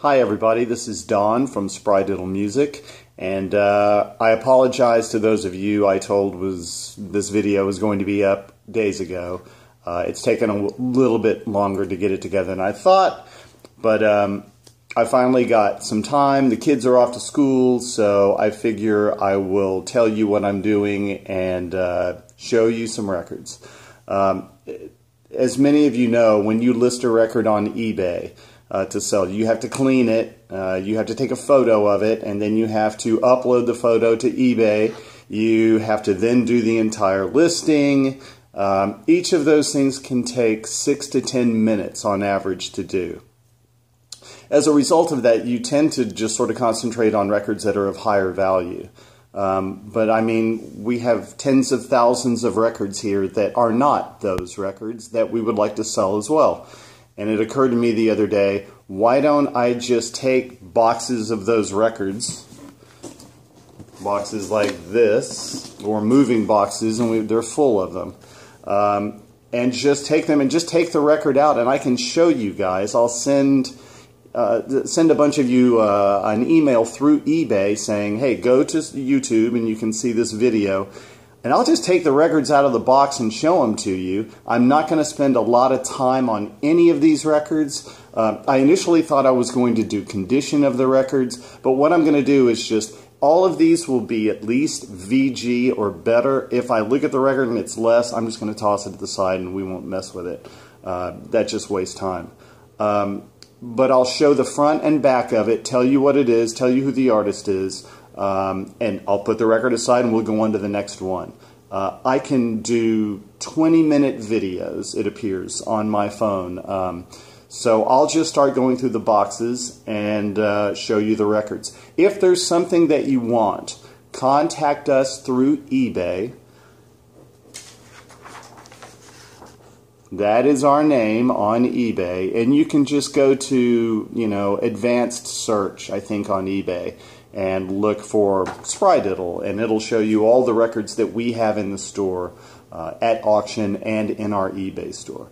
Hi everybody, this is Don from Sprydiddle Music, and I apologize to those of you I told this video was going to be up days ago. It's taken a little bit longer to get it together than I thought, but I finally got some time. The kids are off to school, so I figure I will tell you what I'm doing and show you some records. As many of you know, when you list a record on eBay, to sell, you have to clean it, you have to take a photo of it, and then you have to upload the photo to eBay. You have to then do the entire listing. Each of those things can take 6 to 10 minutes on average to do. As a result of that, you tend to just sort of concentrate on records that are of higher value. But I mean, we have tens of thousands of records here that are not those records that we would like to sell as well. And it occurred to me the other day, why don't I just take boxes of those records, boxes like this, or moving boxes, and they're full of them, and just take them and just take the record out, and I can show you guys. I'll send a bunch of you an email through eBay saying, hey, go to YouTube and you can see this video. And I'll just take the records out of the box and show them to you. I'm not going to spend a lot of time on any of these records. I initially thought I was going to do condition of the records, but what I'm going to do is just, all of these will be at least VG or better. If I look at the record and it's less, I'm just going to toss it to the side and we won't mess with it. That just wastes time. But I'll show the front and back of it, tell you what it is, tell you who the artist is, and I'll put the record aside and we'll go on to the next one. I can do 20-minute videos, it appears, on my phone. So I'll just start going through the boxes and show you the records. If there's something that you want, contact us through eBay. That is our name on eBay, and you can just go to, advanced search, I think, on eBay, and look for Sprydiddle, and it'll show you all the records that we have in the store, at auction and in our eBay store.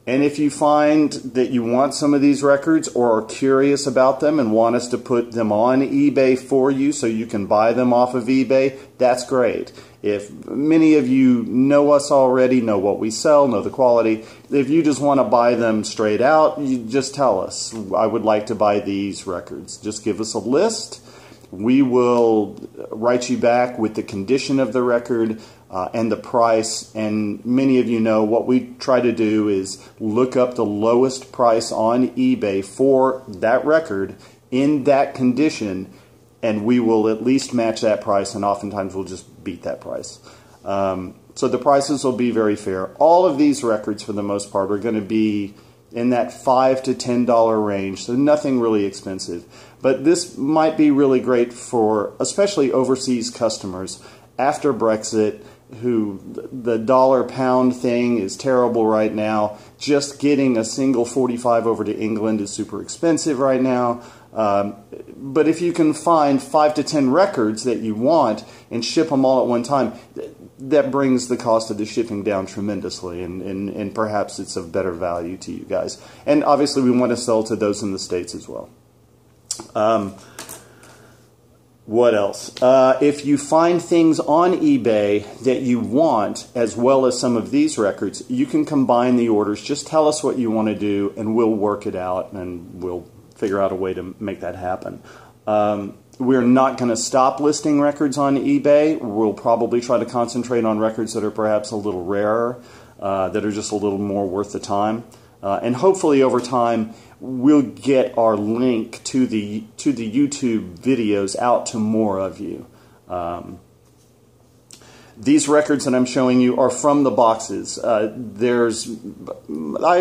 And if you find that you want some of these records or are curious about them and want us to put them on eBay for you so you can buy them off of eBay, that's great. If many of you know us already, know what we sell, know the quality, if you just want to buy them straight out, you just tell us, I would like to buy these records. Just give us a list. We will write you back with the condition of the record and the price. And many of you know what we try to do is look up the lowest price on eBay for that record in that condition, and we will at least match that price, and oftentimes we'll just beat that price. So the prices will be very fair. All of these records, for the most part, are going to be in that $5 to $10 range, so nothing really expensive. But this might be really great for especially overseas customers after Brexit, who the dollar-pound thing is terrible right now. Just getting a single 45 over to England is super expensive right now. But if you can find 5 to 10 records that you want and ship them all at one time, that brings the cost of the shipping down tremendously, and perhaps it's of better value to you guys. And obviously we want to sell to those in the States as well. What else? If you find things on eBay that you want, as well as some of these records, you can combine the orders. Just tell us what you want to do and we'll work it out and we'll figure out a way to make that happen. We're not going to stop listing records on eBay. We'll probably try to concentrate on records that are perhaps a little rarer, that are just a little more worth the time. And hopefully over time we'll get our link to the YouTube videos out to more of you. These records that I'm showing you are from the boxes. I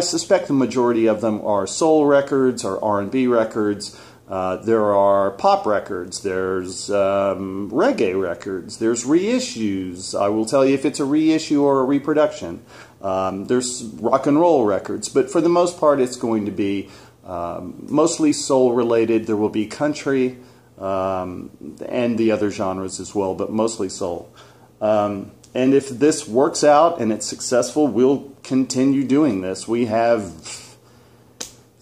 suspect the majority of them are soul records or R&B records. There are pop records, there's reggae records, there's reissues. I will tell you if it's a reissue or a reproduction. There's rock and roll records, but for the most part it's going to be mostly soul related. There will be country and the other genres as well, but mostly soul. And if this works out and it's successful, we'll continue doing this. We have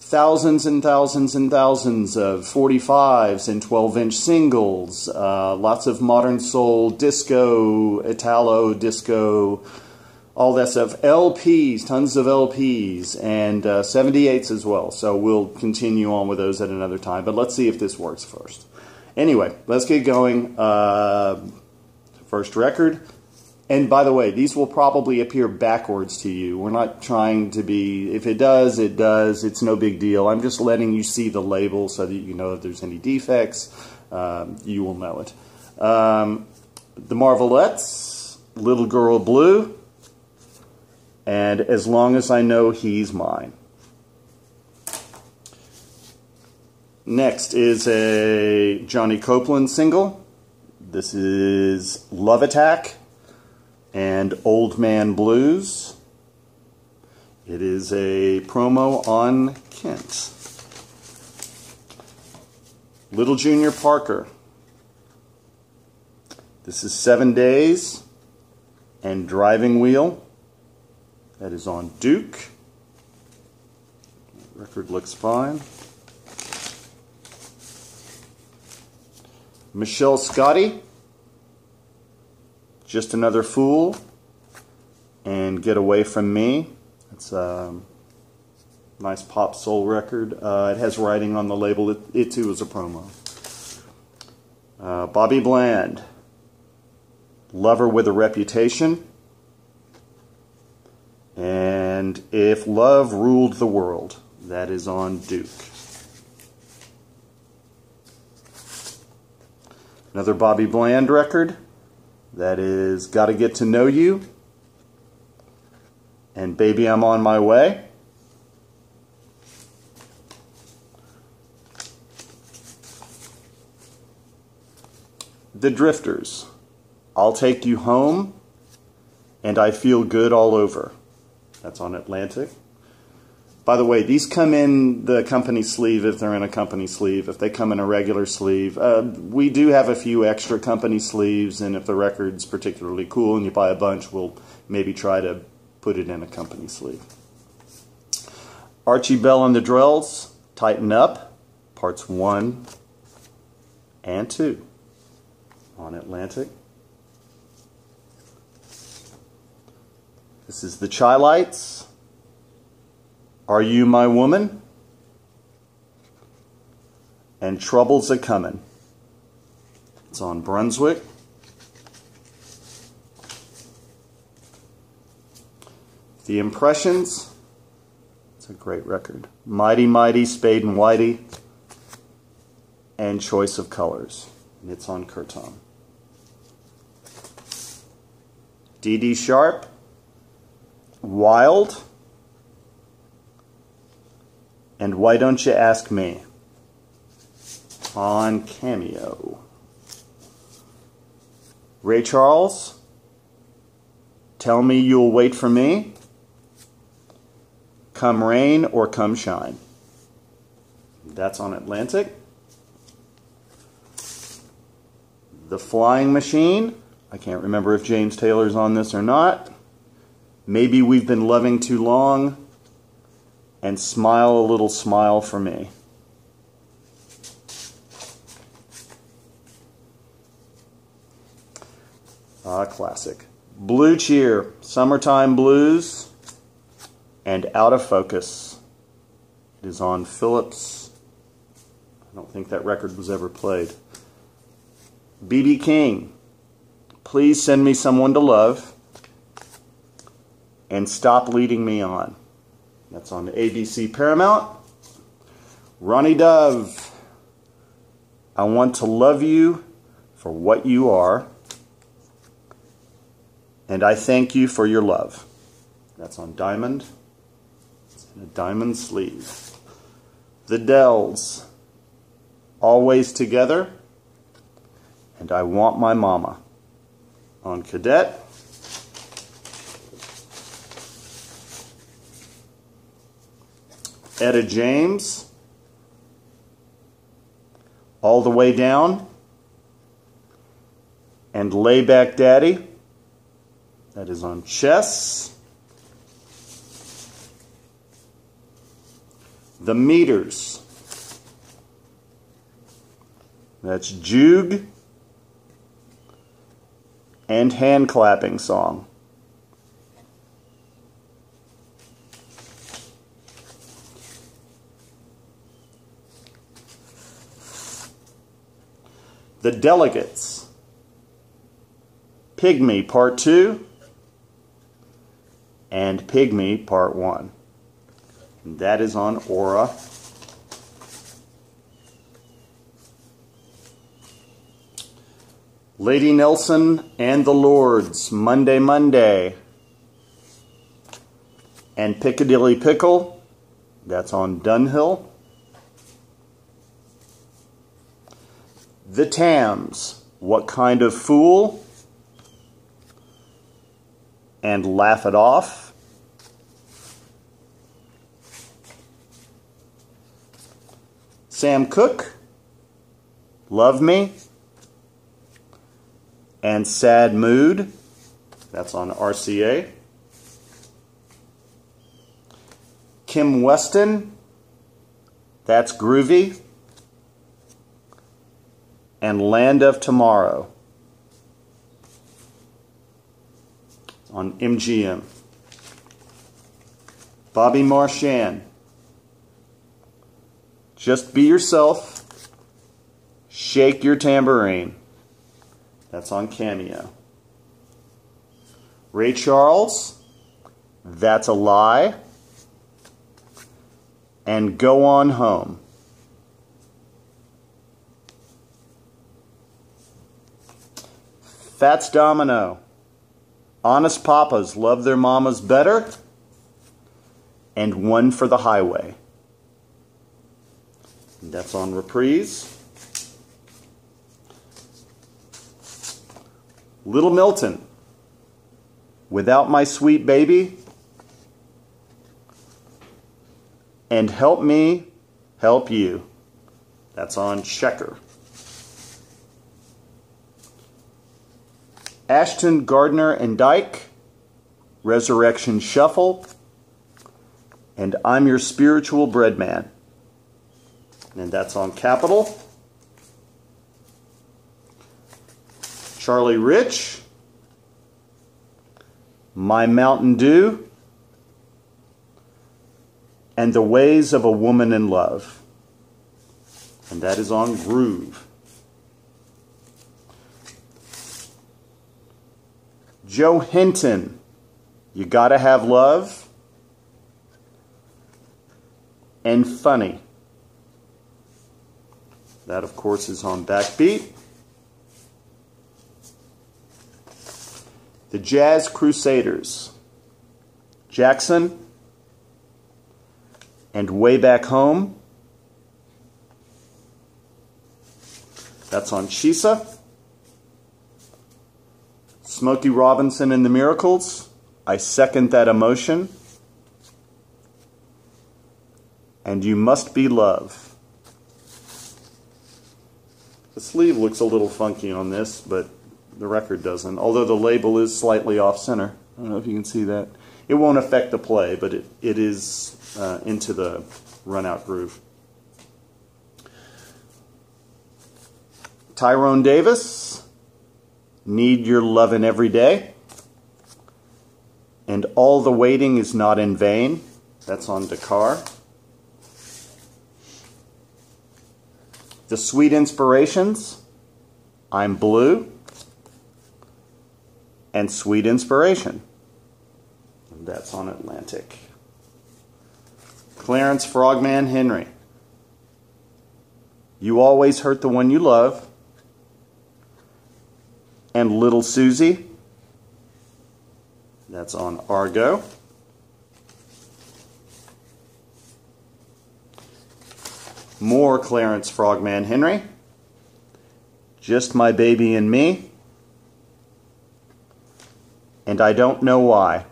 thousands and thousands and thousands of 45s and 12-inch singles, lots of modern soul, disco, Italo, disco, all that stuff. LPs, tons of LPs, and 78s as well. So we'll continue on with those at another time, but let's see if this works first. Anyway, let's get going. First record. And by the way, these will probably appear backwards to you. We're not trying to be, if it does, it does. It's no big deal. I'm just letting you see the label so that you know if there's any defects. You will know it. The Marvelettes, Little Girl Blue, and As Long As I Know He's Mine. Next is a Johnny Copeland single. This is Love Attack and Old Man Blues. It is a promo on Kent. Little Junior Parker. This is 7 Days and Driving Wheel. That is on Duke. Record looks fine. Michelle Scotti, Just Another Fool, and Get Away From Me. It's a nice pop soul record. It has writing on the label. It too is a promo. Bobby Bland, Lover with a Reputation, and If Love Ruled the World. That is on Duke. Another Bobby Bland record. That is Gotta Get to Know You and Baby I'm on My Way. The Drifters, I'll Take You Home and I Feel Good All Over. That's on Atlantic. By the way, these come in the company sleeve if they're in a company sleeve. If they come in a regular sleeve, we do have a few extra company sleeves, and if the record's particularly cool and you buy a bunch, we'll maybe try to put it in a company sleeve. Archie Bell and the Drells, Tighten Up, Parts 1 and 2 on Atlantic. This is the Chi-Lites. Are You My Woman? And Trouble's A-Comin'. It's on Brunswick. The Impressions. It's a great record. Mighty Mighty, Spade and Whitey, and Choice of Colors. And it's on Curtom. D.D. Sharp, Wild, and Why Don't You Ask Me on Cameo. Ray Charles, Tell Me You'll Wait for Me, Come Rain or Come Shine. That's on Atlantic. The Flying Machine, I can't remember if James Taylor's on this or not. Maybe We've Been Loving Too Long, and Smile a Little Smile for Me. Classic. Blue Cheer, Summertime Blues, and Out of Focus. It is on Phillips. I don't think that record was ever played. B.B. King, Please Send Me Someone to Love, and Stop Leading Me On. That's on ABC Paramount. Ronnie Dove, I Want to Love You for What You Are, and I Thank You for Your Love. That's on Diamond. It's in a diamond sleeve. The Dells, Always Together, and I Want My Mama on Cadet. Etta James, All the Way Down, and Lay Back Daddy. That is on Chess. The Meters. That's Jug and Hand Clapping Song. The Delegates. Pygmy Part 2 and Pygmy Part 1. And that is on Aura. Lady Nelson and the Lords, Monday Monday. And Piccadilly Pickle, that's on Dunhill. The Tams, What Kind of Fool? And Laugh It Off. Sam Cooke, Love Me. And Sad Mood, that's on RCA. Kim Weston, that's Groovy. And Land of Tomorrow on MGM. Bobby Marchand, Just Be Yourself, Shake Your Tambourine. That's on Cameo. Ray Charles, That's a Lie. And Go On Home. Fats Domino, Honest Papas Love Their Mamas Better. And One for the Highway. And that's on Reprise. Little Milton, Without My Sweet Baby. And Help Me, Help You. That's on Checker. Ashton, Gardner and Dyke, Resurrection Shuffle. And I'm Your Spiritual Bread Man. And that's on Capitol. Charlie Rich, My Mountain Dew, and The Ways of a Woman in Love. And that is on Groove. Joe Hinton, You Gotta Have Love, and Funny. That, of course, is on Backbeat. The Jazz Crusaders, Jackson, and Way Back Home. That's on Chisa. Smokey Robinson and the Miracles, I Second That Emotion. And You Must Be Love. The sleeve looks a little funky on this, but the record doesn't, although the label is slightly off-center. I don't know if you can see that. It won't affect the play, but it is into the run-out groove. Tyrone Davis, Need Your Lovin' Every Day. And All the Waiting Is Not in Vain. That's on Dakar. The Sweet Inspirations, I'm Blue. And Sweet Inspiration. And that's on Atlantic. Clarence Frogman Henry, You Always Hurt the One You Love. And Little Susie. That's on Argo. More Clarence Frogman Henry. Just My Baby and Me. And I Don't Know Why.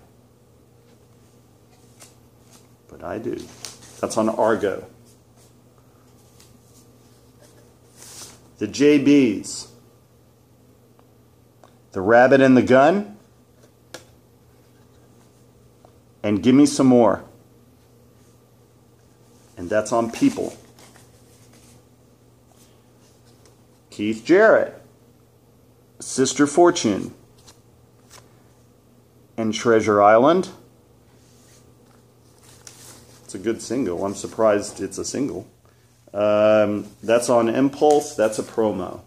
But I do. That's on Argo. The JBs. The Rabbit and the Gun. And Gimme Some More. And and that's on People. Keith Jarrett, Sister Fortune, and Treasure Island. It's a good single. I'm surprised it's a single. That's on Impulse. That's a promo.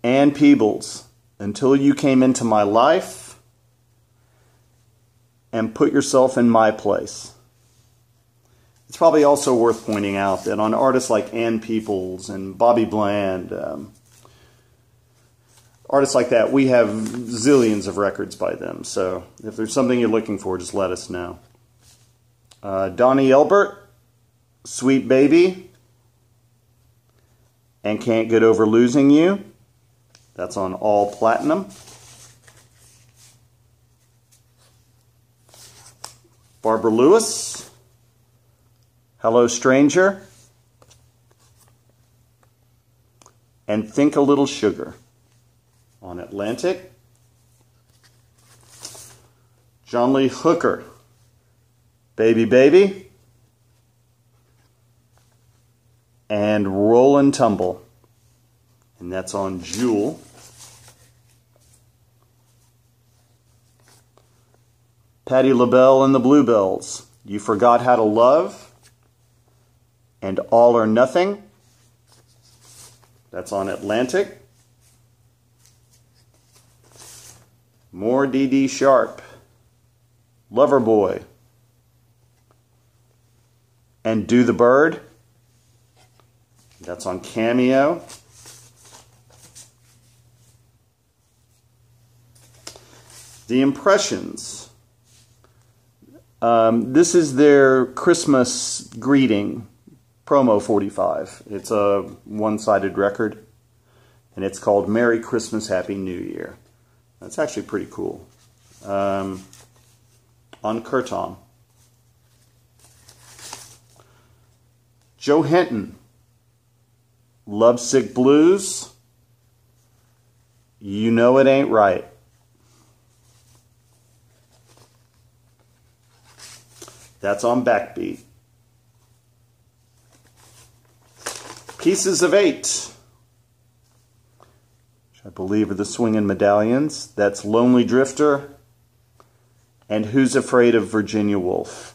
Ann Peebles, Until You Came Into My Life, and Put Yourself in My Place. It's probably also worth pointing out that on artists like Ann Peebles and Bobby Bland, artists like that, we have zillions of records by them. So if there's something you're looking for, just let us know. Donnie Elbert, Sweet Baby, and Can't Get Over Losing You. That's on All Platinum. Barbara Lewis, Hello Stranger, and Think a Little Sugar on Atlantic. John Lee Hooker, Baby Baby, and Roll and Tumble, and that's on Jewel. Patti LaBelle and the Bluebells, You Forgot How to Love, and All or Nothing. That's on Atlantic. More D.D. Sharp, Loverboy, and Do the Bird. That's on Cameo. The Impressions. This is their Christmas greeting, promo 45. It's a one-sided record, and it's called Merry Christmas, Happy New Year. That's actually pretty cool. On Curtom. Joe Hinton, Lovesick Blues, You Know It Ain't Right. That's on Backbeat. Pieces of Eight, which I believe are the Swingin' Medallions. That's Lonely Drifter and Who's Afraid of Virginia Woolf.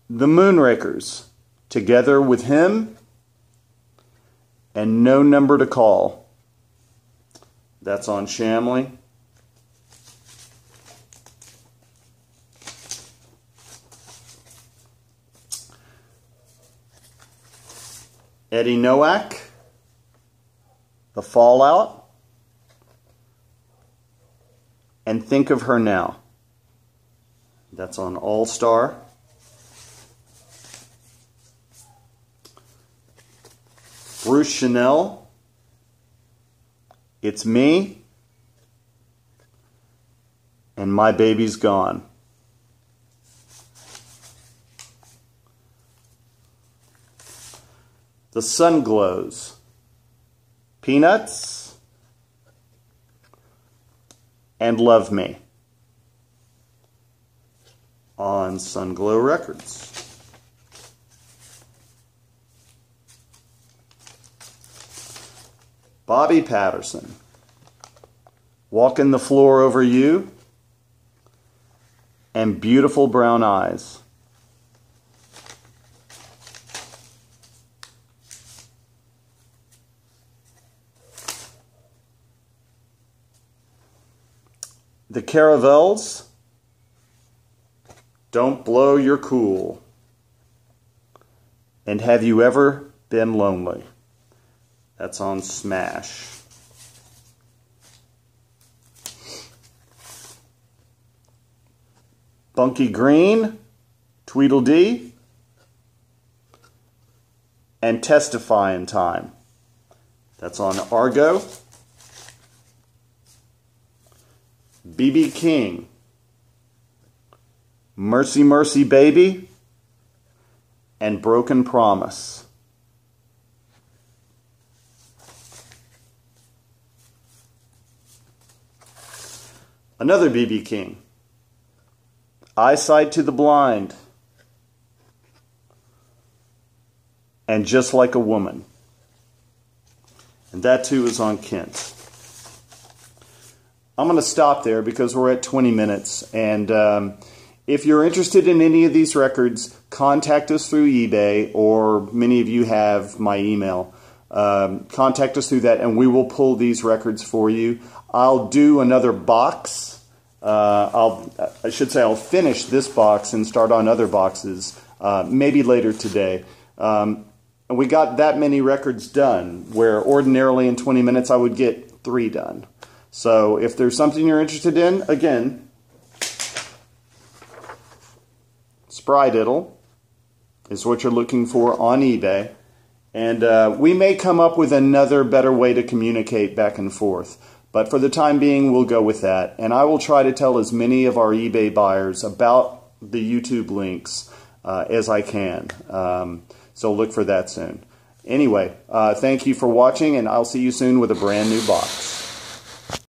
The Moonrakers, Together with Him and No Number to Call. That's on Shamley. Eddie Nowak, The Fallout, and Think of Her Now. That's on All Star. Bruce Chanel, It's Me, and My Baby's Gone. The Sun Glows, Peanuts, and Love Me on Sunglow Records. Bobby Patterson, Walking the Floor Over You, and Beautiful Brown Eyes. The Caravels, Don't Blow Your Cool, and Have You Ever Been Lonely? That's on Smash. Bunky Green, Tweedledee, and Testify in Time. That's on Argo. B.B. King, Mercy Mercy Baby, and Broken Promise. Another BB King. Eyesight to the Blind. And Just Like a Woman. And that too is on Kent. I'm going to stop there because we're at 20 minutes. And if you're interested in any of these records, contact us through eBay, or many of you have my email. Contact us through that and we will pull these records for you. I'll do another box. I'll finish this box and start on other boxes maybe later today. And we got that many records done, where ordinarily in 20 minutes I would get 3 done. So if there's something you're interested in, again, Sprydiddle is what you're looking for on eBay. And we may come up with another better way to communicate back and forth. But for the time being, we'll go with that. And I will try to tell as many of our eBay buyers about the YouTube links as I can. So look for that soon. Anyway, thank you for watching, and I'll see you soon with a brand new box.